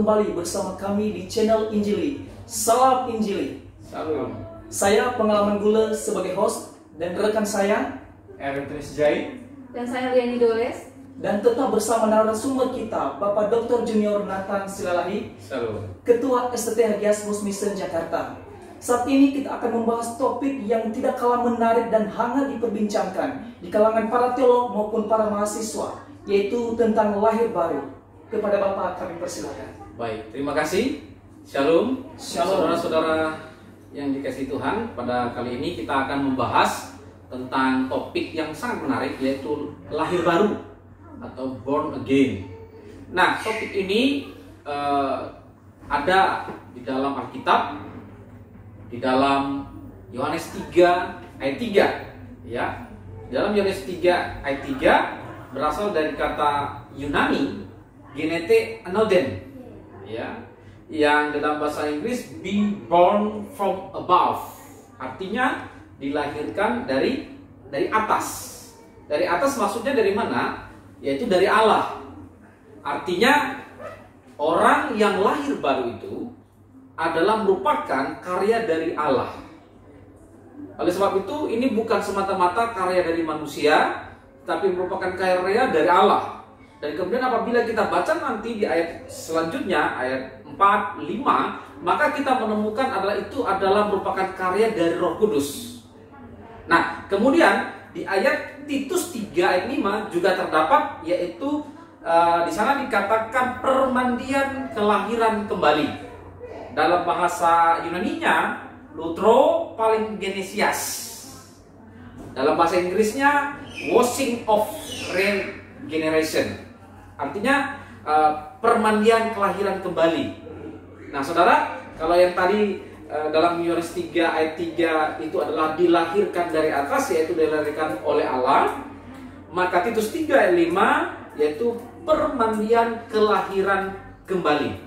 kembali bersama kami di channel Injili. Salam Injili. Salam. Saya Pengalaman Gula sebagai host dan rekan saya Aaron Trisjai dan saya Liani Doles. Dan tetap bersama narasumber kita Bapak Dr. Junior Nathan Silalahi, Salam. Ketua STT Hagiasmus Mission Jakarta. Saat ini kita akan membahas topik yang tidak kalah menarik dan hangat diperbincangkan di kalangan para teolog maupun para mahasiswa, yaitu tentang lahir baru. Kepada Bapak kami persilakan. Baik, terima kasih. Shalom. Shalom. Saudara-saudara yang dikasihi Tuhan, pada kali ini kita akan membahas tentang topik yang sangat menarik, yaitu lahir baru atau born again. Nah, topik ini ada di dalam Alkitab, di dalam Yohanes 3 ayat 3, ya. Di dalam Yohanes 3 ayat 3 berasal dari kata Yunani genete anoden, ya, yang dalam bahasa Inggris be born from above, artinya dilahirkan dari atas. Dari atas maksudnya dari mana? Yaitu dari Allah. Artinya orang yang lahir baru itu adalah merupakan karya dari Allah. Oleh sebab itu ini bukan semata-mata karya dari manusia, tapi merupakan karya dari Allah. Dan kemudian apabila kita baca nanti di ayat selanjutnya, ayat 4, 5, maka kita menemukan itu adalah merupakan karya dari Roh Kudus. Nah, kemudian di ayat Titus 3 ayat 5 juga terdapat, yaitu di sana dikatakan permandian kelahiran kembali. Dalam bahasa Yunaninya lutro palingenesias. Dalam bahasa Inggrisnya washing of regeneration. Artinya permandian kelahiran kembali. Nah, saudara, kalau yang tadi dalam Yohanes 3 ayat 3 itu adalah dilahirkan dari atas, yaitu dilahirkan oleh Allah, maka Titus 3 ayat 5 yaitu permandian kelahiran kembali.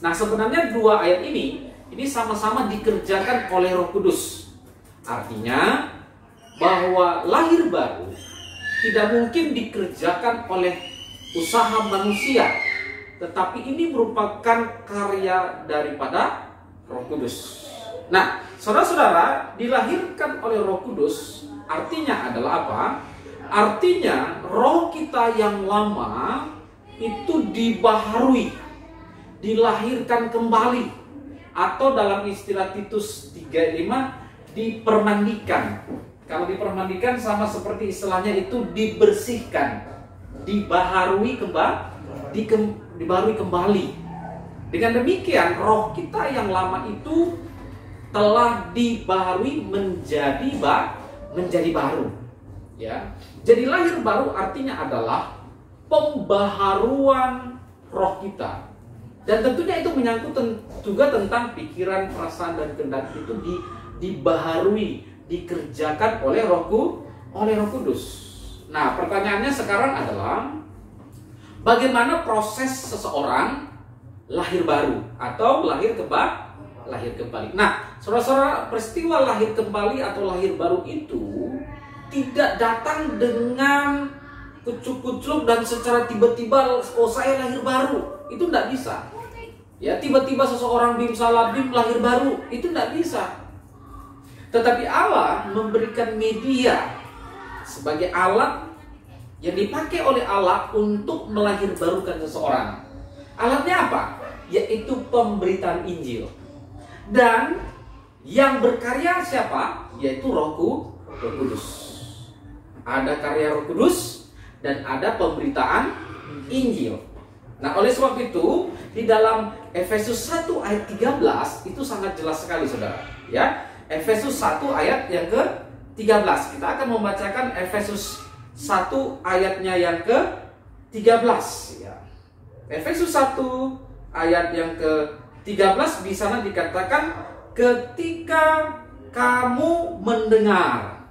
Nah, sebenarnya dua ayat ini sama-sama dikerjakan oleh Roh Kudus. Artinya bahwa lahir baru tidak mungkin dikerjakan oleh usaha manusia, tetapi ini merupakan karya daripada Roh Kudus. Nah, saudara-saudara, dilahirkan oleh Roh Kudus artinya adalah apa? Artinya roh kita yang lama itu dibaharui, dilahirkan kembali, atau dalam istilah Titus 3:5 dipermandikan. Kalau dipermandikan sama seperti istilahnya itu dibersihkan, dibaharui kembali. Dengan demikian roh kita yang lama itu telah dibaharui menjadi baru, ya. Jadi lahir baru artinya adalah pembaharuan roh kita. Dan tentunya itu menyangkut juga tentang pikiran, perasaan, dan kehendak itu dibaharui, dikerjakan oleh Roh Kudus. Nah, pertanyaannya sekarang adalah bagaimana proses seseorang lahir baru atau lahir kembali. Nah, saudara-saudara, peristiwa lahir kembali atau lahir baru itu tidak datang dengan kucuk-kucuk dan secara tiba-tiba, oh saya lahir baru. Itu tidak bisa. Ya, tiba-tiba seseorang bim salah bim lahir baru, itu tidak bisa. Tetapi Allah memberikan media sebagai alat yang dipakai oleh Allah untuk melahirbarukan seseorang. Alatnya apa? Yaitu pemberitaan Injil. Dan yang berkarya siapa? Yaitu Roh Kudus. Ada karya Roh Kudus dan ada pemberitaan Injil. Nah, oleh sebab itu di dalam Efesus 1 ayat 13 itu sangat jelas sekali, saudara. Ya, Efesus 1 ayat yang ke-13. Kita akan membacakan Efesus 1 ayatnya yang ke-13, ya. Efesus 1 ayat yang ke-13 di sana dikatakan ketika kamu mendengar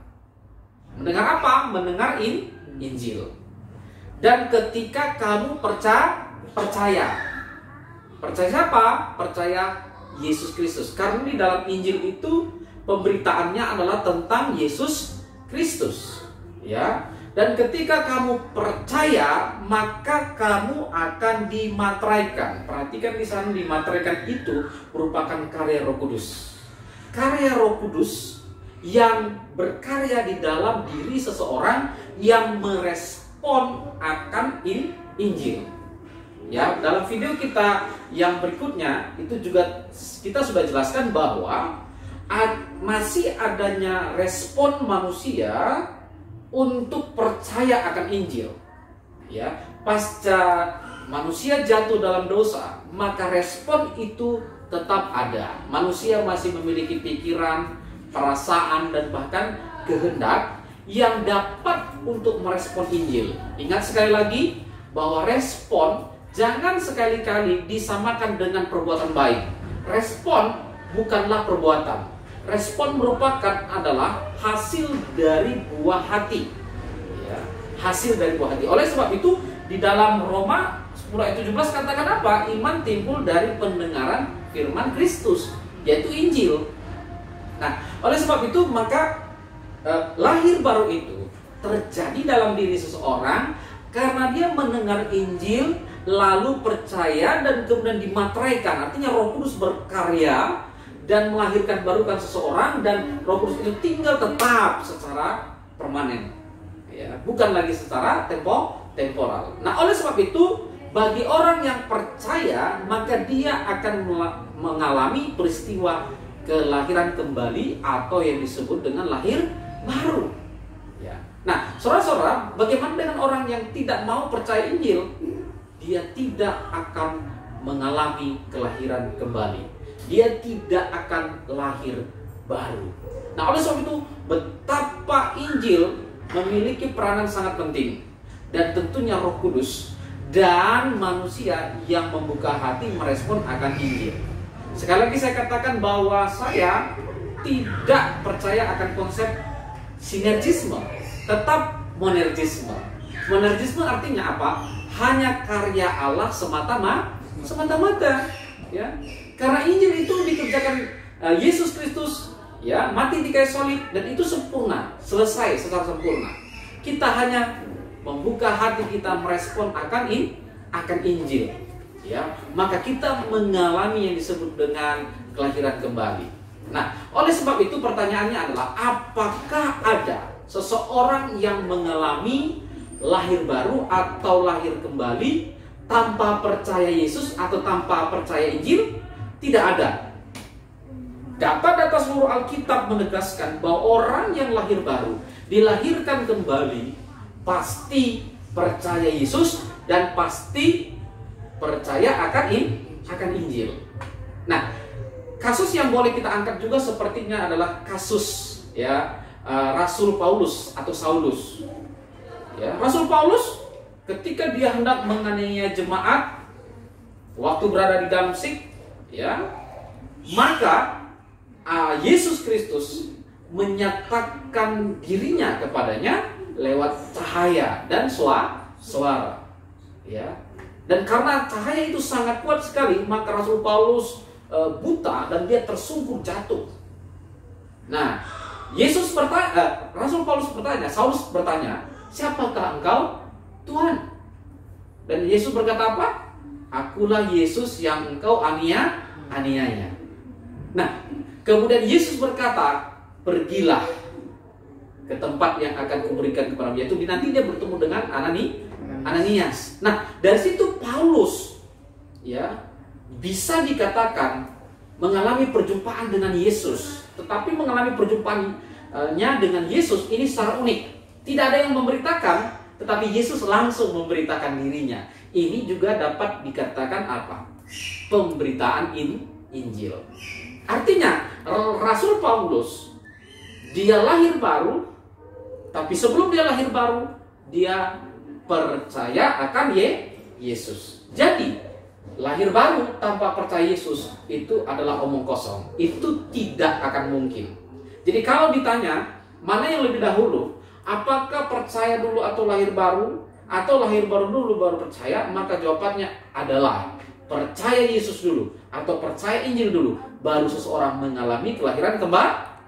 apa? Mendengar Injil. Dan ketika kamu percaya siapa? Percaya Yesus Kristus. Karena di dalam Injil itu pemberitaannya adalah tentang Yesus Kristus, ya. Dan ketika kamu percaya, maka kamu akan dimateraikan. Perhatikan di sana, dimateraikan itu merupakan karya Roh Kudus. Karya Roh Kudus yang berkarya di dalam diri seseorang yang merespon akan Injil. Ya, dalam video kita yang berikutnya itu juga kita sudah jelaskan bahwa masih adanya respon manusia untuk percaya akan Injil. Ya, pasca manusia jatuh dalam dosa, maka respon itu tetap ada. Manusia masih memiliki pikiran, perasaan, dan bahkan kehendak yang dapat untuk merespon Injil. Ingat sekali lagi bahwa respon jangan sekali-kali disamakan dengan perbuatan baik. Respon bukanlah perbuatan. Respon merupakan adalah hasil dari buah hati. Ya, hasil dari buah hati. Oleh sebab itu, di dalam Roma 10 ayat 17 katakan apa? Iman timbul dari pendengaran firman Kristus, yaitu Injil. Nah, oleh sebab itu maka lahir baru itu terjadi dalam diri seseorang karena dia mendengar Injil, lalu percaya dan kemudian dimateraikan. Artinya Roh Kudus berkarya dan melahirkan barukan seseorang, dan Roh Kudus itu tinggal tetap secara permanen, ya, bukan lagi secara temporal. Nah, oleh sebab itu bagi orang yang percaya, maka dia akan mengalami peristiwa kelahiran kembali atau yang disebut dengan lahir baru. Ya. Nah, saudara-saudara, bagaimana dengan orang yang tidak mau percaya Injil? Dia tidak akan mengalami kelahiran kembali. Dia tidak akan lahir baru. Nah, oleh sebab itu betapa Injil memiliki peranan sangat penting, dan tentunya Roh Kudus dan manusia yang membuka hati merespon akan Injil. Sekali lagi saya katakan bahwa saya tidak percaya akan konsep sinergisme, tetap monergisme. Monergisme artinya apa? Hanya karya Allah semata-mata, ya. Karena Injil itu dikerjakan Yesus Kristus, ya, mati di kayu salib, dan itu sempurna, selesai secara sempurna. Kita hanya membuka hati kita merespon akan Injil, ya, maka kita mengalami yang disebut dengan kelahiran kembali. Nah, oleh sebab itu pertanyaannya adalah, apakah ada seseorang yang mengalami lahir baru atau lahir kembali tanpa percaya Yesus atau tanpa percaya Injil? Tidak ada. Data-data seluruh Alkitab menegaskan bahwa orang yang lahir baru, dilahirkan kembali, pasti percaya Yesus dan pasti percaya akan Injil. Nah, kasus yang boleh kita angkat juga sepertinya adalah kasus, ya, Rasul Paulus atau Saulus. Ya, Rasul Paulus ketika dia hendak menganiaya jemaat waktu berada di Damsyik, ya, maka Yesus Kristus menyatakan dirinya kepadanya lewat cahaya dan suara, ya. Dan karena cahaya itu sangat kuat sekali, maka Rasul Paulus buta dan dia tersungkur jatuh. Nah, Rasul Paulus bertanya, Saulus bertanya, "Siapakah engkau, Tuhan?" Dan Yesus berkata apa? "Akulah Yesus yang engkau aniaya." Nah, kemudian Yesus berkata, "Pergilah ke tempat yang akan kuberikan kepadamu." Yaitu nanti dia bertemu dengan Ananias. Nah, dari situ Paulus, ya, bisa dikatakan mengalami perjumpaan dengan Yesus. Tetapi mengalami perjumpaannya dengan Yesus ini secara unik. Tidak ada yang memberitakan, tetapi Yesus langsung memberitakan dirinya. Ini juga dapat dikatakan apa? Pemberitaan Injil. Artinya, Rasul Paulus, dia lahir baru, tapi sebelum dia lahir baru, dia percaya akan Yesus. Jadi, lahir baru tanpa percaya Yesus itu adalah omong kosong. Itu tidak akan mungkin. Jadi kalau ditanya, mana yang lebih dahulu? Apakah percaya dulu atau lahir baru? Atau lahir baru dulu baru percaya? Maka jawabannya adalah percaya Yesus dulu atau percaya Injil dulu, baru seseorang mengalami kelahiran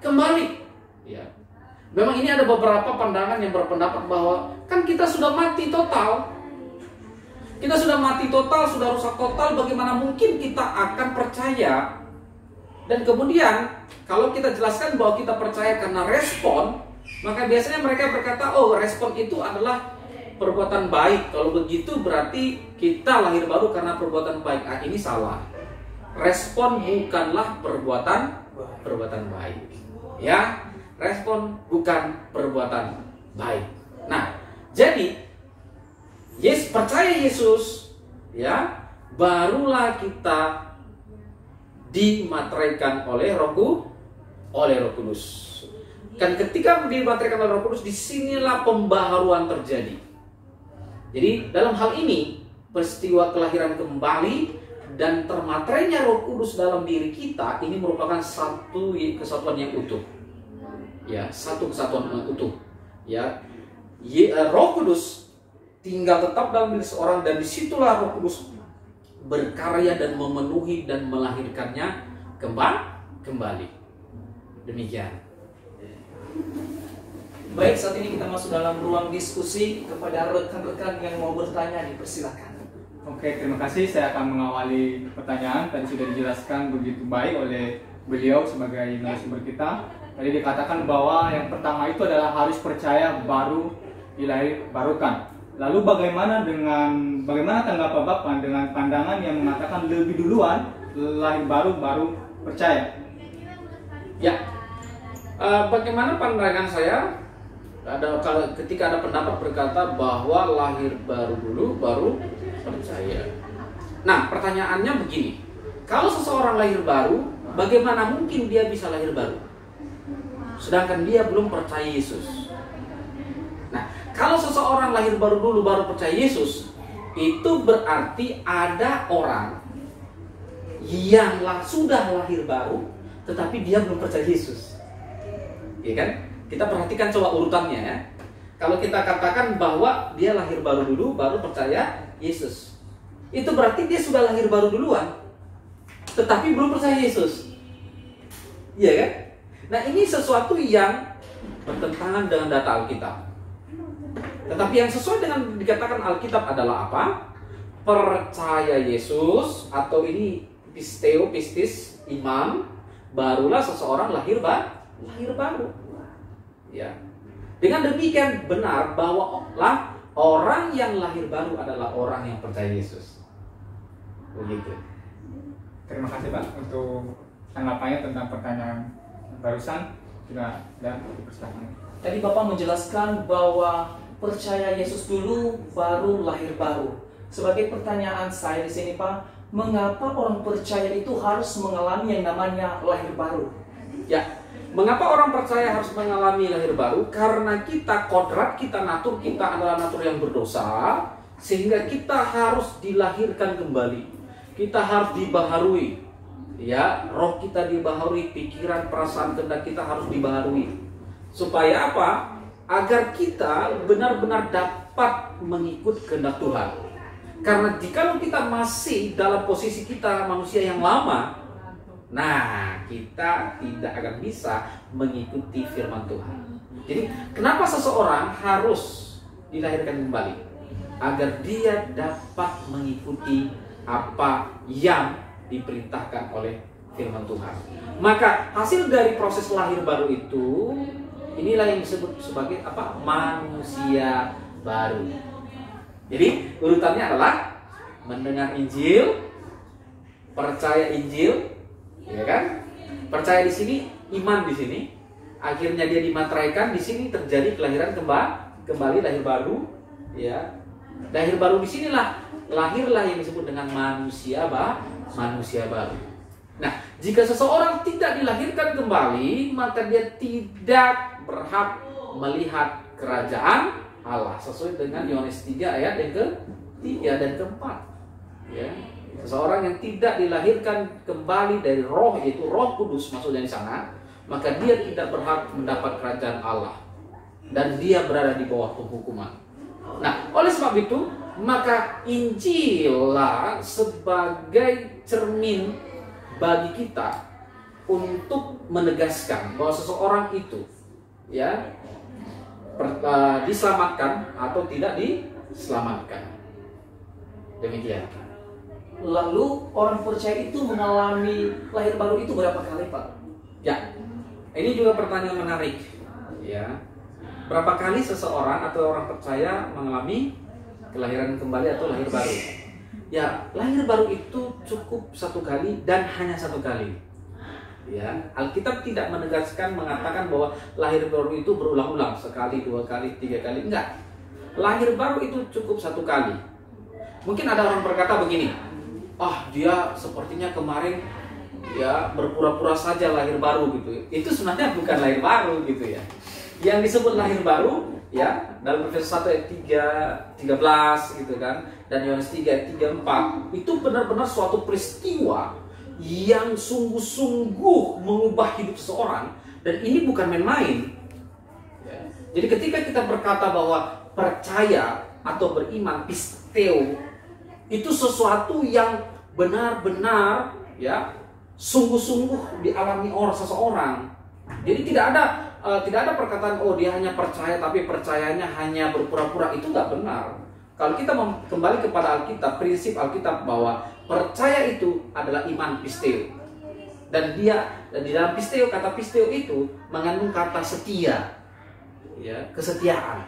kembali. Ya. Memang ini ada beberapa pandangan yang berpendapat bahwa kan kita sudah mati total. Kita sudah mati total, sudah rusak total, bagaimana mungkin kita akan percaya? Dan kemudian kalau kita jelaskan bahwa kita percaya karena respon, maka biasanya mereka berkata, oh respon itu adalah perbuatan baik. Kalau begitu berarti kita lahir baru karena perbuatan baik. Ah, ini salah. Respon bukanlah perbuatan baik. Ya, respon bukan perbuatan baik. Nah, jadi percaya Yesus, ya, barulah kita dimateraikan oleh Roh Kudus. Dan ketika dimateraikan oleh Roh Kudus, disinilah pembaharuan terjadi. Jadi dalam hal ini peristiwa kelahiran kembali dan termaterainya Roh Kudus dalam diri kita ini merupakan satu kesatuan yang utuh. Ya, satu kesatuan yang utuh. Ya, Roh Kudus tinggal tetap dalam diri seorang, dan disitulah Roh Kudus berkarya dan memenuhi dan melahirkannya kembali. Demikian. Baik, saat ini kita masuk dalam ruang diskusi. Kepada rekan-rekan yang mau bertanya, dipersilakan. Oke, terima kasih. Saya akan mengawali pertanyaan. Tadi sudah dijelaskan begitu baik oleh beliau sebagai narasumber kita. Tadi dikatakan bahwa yang pertama itu adalah harus percaya baru dilahirkan. Lalu bagaimana tanggapan Bapak dengan pandangan yang mengatakan lebih duluan lahir baru percaya? Ya, bagaimana pandangan saya? Ketika ada pendapat berkata bahwa lahir baru dulu baru percaya. Nah, pertanyaannya begini: kalau seseorang lahir baru, bagaimana mungkin dia bisa lahir baru? Sedangkan dia belum percaya Yesus. Nah, kalau seseorang lahir baru dulu baru percaya Yesus, itu berarti ada orang yang sudah lahir baru, tetapi dia belum percaya Yesus. Ya kan? Kita perhatikan coba urutannya ya. Kalau kita katakan bahwa dia lahir baru dulu baru percaya Yesus, itu berarti dia sudah lahir baru duluan, tetapi belum percaya Yesus. Iya kan? Nah, ini sesuatu yang bertentangan dengan data Alkitab. Tetapi yang sesuai dengan dikatakan Alkitab adalah apa? Percaya Yesus, atau ini pistis, iman, barulah seseorang lahir baru. Ya. Dengan demikian benar bahwa orang yang lahir baru adalah orang yang percaya Yesus. Begitu. Terima kasih Pak untuk tanggapannya tentang pertanyaan barusan. Sudah dipersilakan. Tadi Bapak menjelaskan bahwa percaya Yesus dulu baru lahir baru. Sebagai pertanyaan saya di sini Pak, mengapa orang percaya itu harus mengalami yang namanya lahir baru? Ya, mengapa orang percaya harus mengalami lahir baru? Karena kodrat kita, natur kita adalah natur yang berdosa, sehingga kita harus dilahirkan kembali. Kita harus dibaharui. Ya, roh kita dibaharui, pikiran, perasaan, kehendak kita harus dibaharui. Supaya apa? Agar kita benar-benar dapat mengikut kehendak Tuhan. Karena jika kita masih dalam posisi kita manusia yang lama, nah kita tidak akan bisa mengikuti firman Tuhan. Jadi kenapa seseorang harus dilahirkan kembali? Agar dia dapat mengikuti apa yang diperintahkan oleh firman Tuhan. Maka hasil dari proses lahir baru itu, inilah yang disebut sebagai apa? Manusia baru. Jadi urutannya adalah mendengar Injil, percaya Injil, ya kan? Percaya di sini, iman di sini. Akhirnya dia dimateraikan, di sini terjadi kelahiran kembali lahir baru, ya. Lahir baru di sinilah lahirlah yang disebut dengan manusia baru. Nah, jika seseorang tidak dilahirkan kembali, maka dia tidak berhak melihat kerajaan Allah sesuai dengan Yohanes 3 ayat yang ke-3 dan ke-4. Ya. Seseorang yang tidak dilahirkan kembali dari roh, yaitu Roh Kudus maksudnya di sana, maka dia tidak berhak mendapat kerajaan Allah dan dia berada di bawah penghukuman. Nah, oleh sebab itu, maka Injillah sebagai cermin bagi kita untuk menegaskan bahwa seseorang itu ya diselamatkan atau tidak diselamatkan. Demikian. Lalu orang percaya itu mengalami lahir baru itu berapa kali, Pak? Ya, ini juga pertanyaan menarik. Ya, berapa kali seseorang atau orang percaya mengalami kelahiran kembali atau lahir baru? Ya, lahir baru itu cukup satu kali dan hanya satu kali. Ya, Alkitab tidak menegaskan mengatakan bahwa lahir baru itu berulang-ulang sekali, dua kali, tiga kali, enggak. Lahir baru itu cukup satu kali. Mungkin ada orang berkata begini, dia sepertinya kemarin ya berpura-pura saja lahir baru gitu. Itu sebenarnya bukan lahir baru gitu ya. Yang disebut lahir baru ya dalam Efesus 1 ayat 13 gitu kan, dan Yohanes 3 ayat 34 itu benar-benar suatu peristiwa yang sungguh-sungguh mengubah hidup seseorang, dan ini bukan main-main. Ya. Jadi ketika kita berkata bahwa percaya atau beriman, pisteo, itu sesuatu yang benar-benar ya sungguh-sungguh dialami oleh seseorang. Jadi tidak ada perkataan dia hanya percaya tapi percayanya hanya berpura-pura, itu nggak benar. Kalau kita kembali kepada Alkitab, prinsip Alkitab bahwa percaya itu adalah iman pisteo. Dan di dalam pisteo, kata pisteo itu mengandung kata setia. Ya, kesetiaan.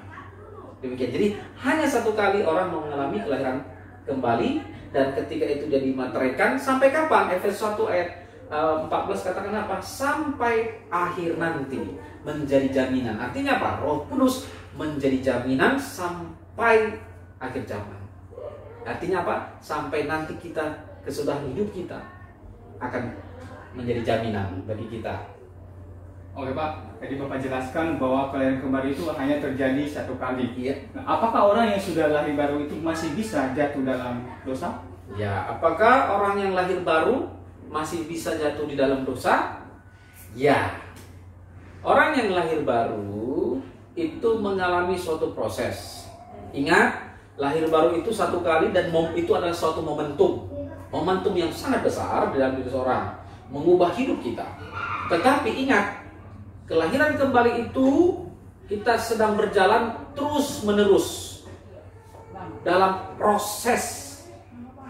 Demikian. Jadi hanya satu kali orang mengalami kelahiran kembali, dan ketika itu dia dimateraikan sampai kapan? Efesus 1 ayat 14 katakan apa? Sampai akhir nanti menjadi jaminan. Artinya apa? Roh Kudus menjadi jaminan sampai akhir zaman. Artinya apa? Sampai nanti kita kesudahan hidup kita akan menjadi jaminan bagi kita. Oke Pak, tadi Bapak jelaskan bahwa kelahiran kembali itu hanya terjadi satu kali. Iya. Nah, apakah orang yang sudah lahir baru itu masih bisa jatuh dalam dosa? Ya, apakah orang yang lahir baru masih bisa jatuh di dalam dosa? Ya. Orang yang lahir baru itu mengalami suatu proses. Ingat, lahir baru itu satu kali, dan itu adalah suatu momentum yang sangat besar dalam diri seorang, mengubah hidup kita. Tetapi ingat, kelahiran kembali itu kita sedang berjalan terus menerus dalam proses,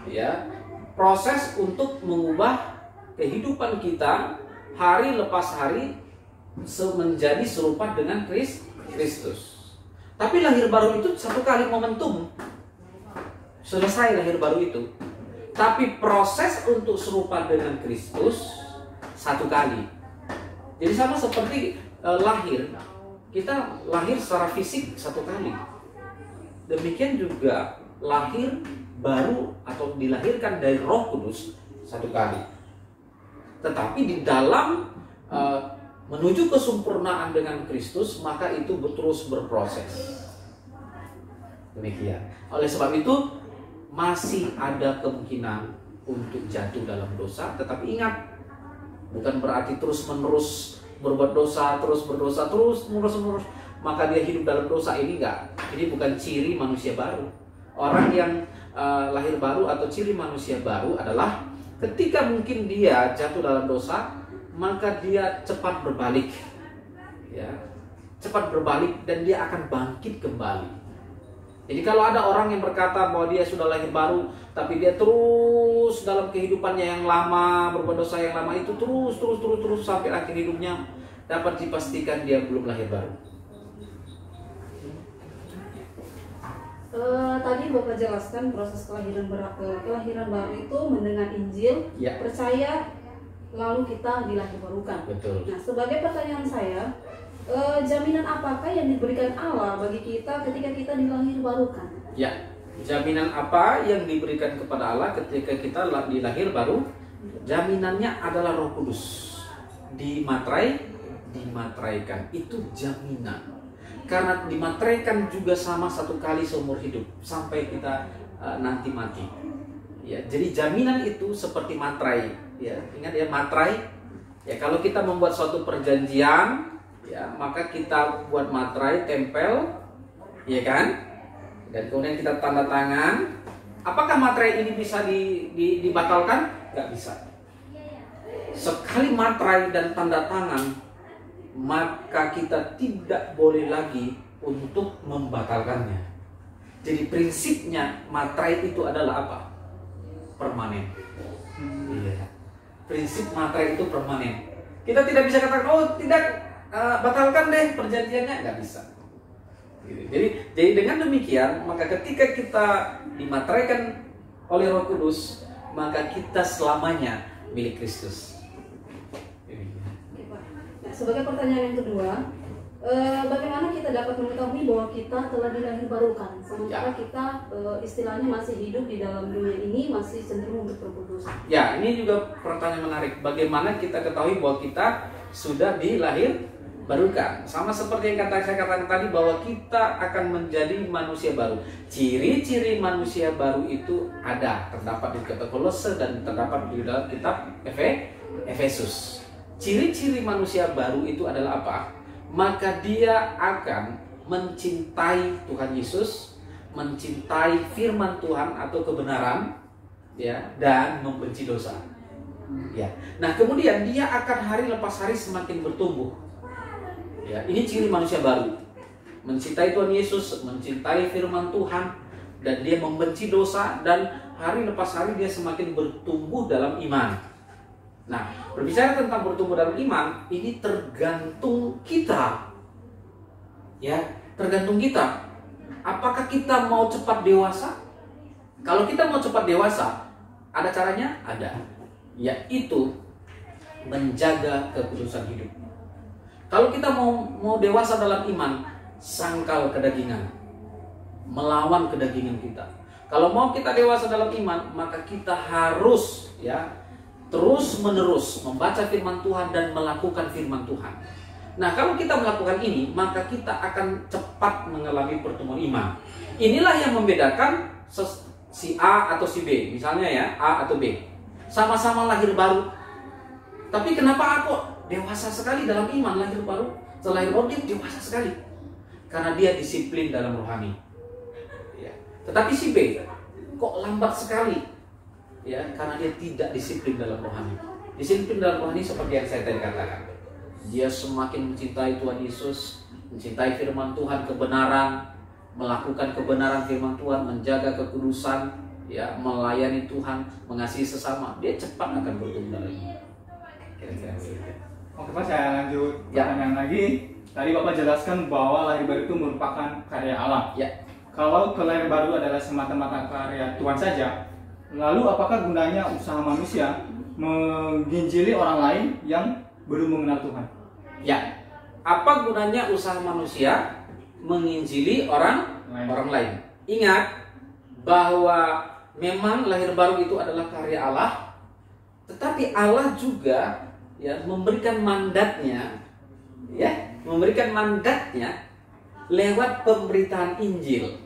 ya, proses untuk mengubah kehidupan kita hari lepas hari menjadi serupa dengan Kristus. Tapi lahir baru itu satu kali momentum, selesai lahir baru itu. Tapi proses untuk serupa dengan Kristus satu kali. Jadi sama seperti lahir, kita lahir secara fisik satu kali. Demikian juga lahir baru atau dilahirkan dari Roh Kudus satu kali. Tetapi di dalam menuju kesempurnaan dengan Kristus, maka itu terus berproses. Demikian. Oleh sebab itu masih ada kemungkinan untuk jatuh dalam dosa, tetapi ingat, bukan berarti terus-menerus berbuat dosa, terus berdosa, terus-menerus, maka dia hidup dalam dosa. Ini enggak. Ini bukan ciri manusia baru. Orang yang lahir baru atau ciri manusia baru adalah ketika mungkin dia jatuh dalam dosa, maka dia cepat berbalik, ya, cepat berbalik, dan dia akan bangkit kembali. Jadi kalau ada orang yang berkata bahwa dia sudah lahir baru, tapi dia terus dalam kehidupannya yang lama, berbuat dosa yang lama itu terus sampai akhir hidupnya, dapat dipastikan dia belum lahir baru. Tadi Bapak jelaskan proses kelahiran baru itu mendengar Injil, Ya. percaya, lalu kita dilahirbarukan. Betul. Nah, sebagai pertanyaan saya, jaminan apakah yang diberikan Allah bagi kita ketika kita dilahirbarukan? Ya, jaminan apa yang diberikan kepada Allah ketika kita dilahir baru? Jaminannya adalah Roh Kudus. Dimateraikan. Itu jaminan. Karena dimateraikan juga sama satu kali seumur hidup sampai kita nanti mati. Ya, jadi jaminan itu seperti materai. Ya, ingat ya, materai. Ya, kalau kita membuat suatu perjanjian, ya, maka kita buat materai, tempel, ya kan? Dan kemudian kita tanda tangan. Apakah materai ini bisa dibatalkan? Nggak bisa. Sekali materai dan tanda tangan, maka kita tidak boleh lagi untuk membatalkannya. Jadi prinsipnya materai itu adalah apa? Permanen. Iya. Prinsip materai itu permanen. Kita tidak bisa katakan, oh tidak, batalkan deh perjanjiannya, nggak bisa. Jadi dengan demikian, maka ketika kita dimateraikan oleh Roh Kudus, maka kita selamanya milik Kristus. Oke, Pak. Nah, sebagai pertanyaan yang kedua, bagaimana kita dapat mengetahui bahwa kita telah dilahirbarukan, sementara kita istilahnya masih hidup di dalam dunia ini, masih cenderung untuk berbuat dosa? Ya, ini juga pertanyaan menarik. Bagaimana kita ketahui bahwa kita sudah dilahirbarukan? Sama seperti yang saya katakan tadi, bahwa kita akan menjadi manusia baru. Ciri-ciri manusia baru itu terdapat di kitab Kolose dan terdapat di dalam kitab Efesus. Ciri-ciri manusia baru itu adalah apa? Maka dia akan mencintai Tuhan Yesus, mencintai firman Tuhan atau kebenaran, ya, dan membenci dosa. Ya. Nah, kemudian dia akan hari lepas hari semakin bertumbuh. Ya, ini ciri manusia baru. Mencintai Tuhan Yesus, mencintai firman Tuhan, dan dia membenci dosa, dan hari lepas hari dia semakin bertumbuh dalam iman. Nah, berbicara tentang bertumbuh dalam iman, ini tergantung kita. Ya, tergantung kita. Apakah kita mau cepat dewasa? Kalau kita mau cepat dewasa, ada caranya? Ada. Yaitu menjaga kekudusan hidup. Kalau kita mau dewasa dalam iman, sangkal kedagingan. Melawan kedagingan kita. Kalau mau kita dewasa dalam iman, maka kita harus, ya, terus menerus membaca firman Tuhan dan melakukan firman Tuhan. Nah, kalau kita melakukan ini, maka kita akan cepat mengalami pertumbuhan iman. Inilah yang membedakan si A atau si B. Misalnya ya, A atau B. Sama-sama lahir baru. Tapi kenapa aku dewasa sekali dalam iman, lahir baru? Setelah lahir baru dia dewasa sekali. Karena dia disiplin dalam rohani. Ya. Tetapi si B kok lambat sekali? Ya, karena dia tidak disiplin dalam rohani. Disiplin dalam rohani seperti yang saya tadi katakan. Dia semakin mencintai Tuhan Yesus, mencintai firman Tuhan, kebenaran, melakukan kebenaran firman Tuhan, menjaga kekudusan, ya, melayani Tuhan, mengasihi sesama. Dia cepat akan bertumbuh dalam iman. Kira-kira begitu. Oke Pak, saya lanjut Ya. pertanyaan lagi. Tadi Bapak jelaskan bahwa lahir baru itu merupakan karya Allah. Ya. Kalau lahir baru adalah semata-mata karya Tuhan saja, lalu apakah gunanya usaha manusia menginjili orang lain yang belum mengenal Tuhan? Ya. Apa gunanya usaha manusia menginjili orang lain? Ingat bahwa memang lahir baru itu adalah karya Allah, tetapi Allah juga, ya, memberikan mandatnya, ya, memberikan mandatnya lewat pemberitaan Injil.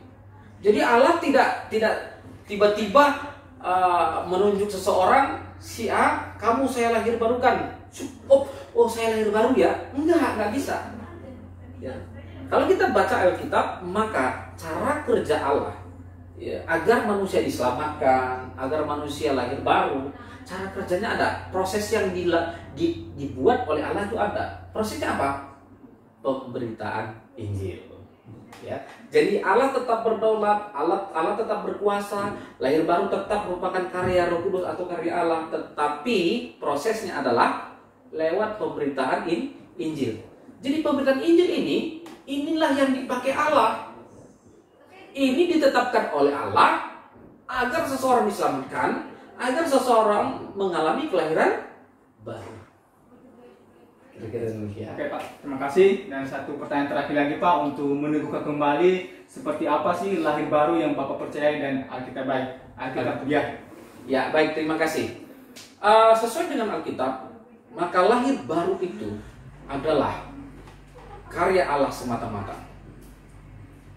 Jadi Allah tidak tiba-tiba menunjuk seseorang, si A, kamu saya lahir barukan. Oh saya lahir baru ya? Enggak bisa. Ya. Kalau kita baca Alkitab, maka cara kerja Allah, ya, agar manusia diselamatkan, agar manusia lahir baru, cara kerjanya ada. Proses yang dibuat oleh Allah itu ada. Prosesnya apa? Pemberitaan Injil. Ya. Jadi Allah tetap berdaulat, Allah tetap berkuasa, lahir baru tetap merupakan karya Roh Kudus atau karya Allah, tetapi prosesnya adalah lewat pemberitaan Injil. Jadi pemberitaan Injil inilah yang dipakai Allah. Ini ditetapkan oleh Allah agar seseorang diselamatkan, agar seseorang mengalami kelahiran baru. Kira-kira demikian. Oke Pak, terima kasih. Dan satu pertanyaan terakhir lagi Pak, untuk meneguhkan kembali seperti apa sih lahir baru yang Bapak percaya dan Alkitab baik. Alkitab Ya, baik, terima kasih. Sesuai dengan Alkitab, maka lahir baru itu adalah karya Allah semata-mata.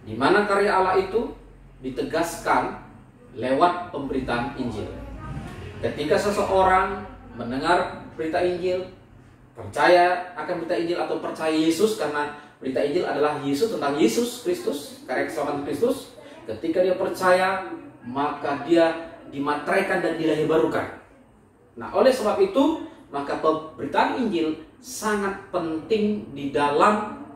Di mana karya Allah itu ditegaskan lewat pemberitaan Injil. Ketika seseorang mendengar berita Injil, percaya akan berita Injil atau percaya Yesus, karena berita Injil adalah Yesus, tentang Yesus Kristus, karya keselamatan Kristus. Ketika dia percaya, maka dia dimateraikan dan dilahirbarukan. Nah, oleh sebab itu, maka pemberitaan Injil sangat penting di dalam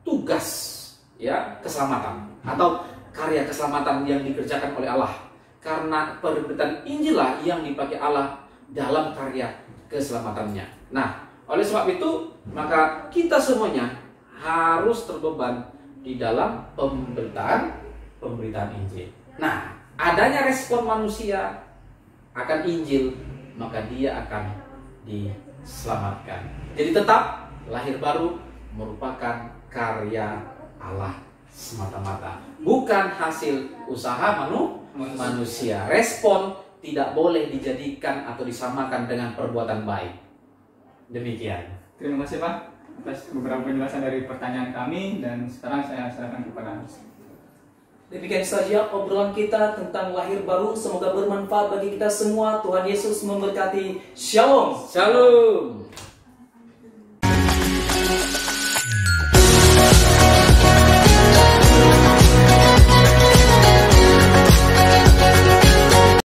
tugas ya keselamatan atau karya keselamatan yang dikerjakan oleh Allah. Karena pemberitaan Injil lah yang dipakai Allah dalam karya keselamatannya. Nah, oleh sebab itu maka kita semuanya harus terbeban di dalam pemberitaan Injil. Nah, adanya respon manusia akan Injil, maka dia akan diselamatkan. Jadi tetap lahir baru merupakan karya Allah semata-mata, bukan hasil usaha manusia. Respon tidak boleh dijadikan atau disamakan dengan perbuatan baik. Demikian. Terima kasih Pak atas beberapa penjelasan dari pertanyaan kami, dan sekarang saya serahkan kepada Hans. Demikian saja obrolan kita tentang lahir baru. Semoga bermanfaat bagi kita semua. Tuhan Yesus memberkati. Shalom. Shalom.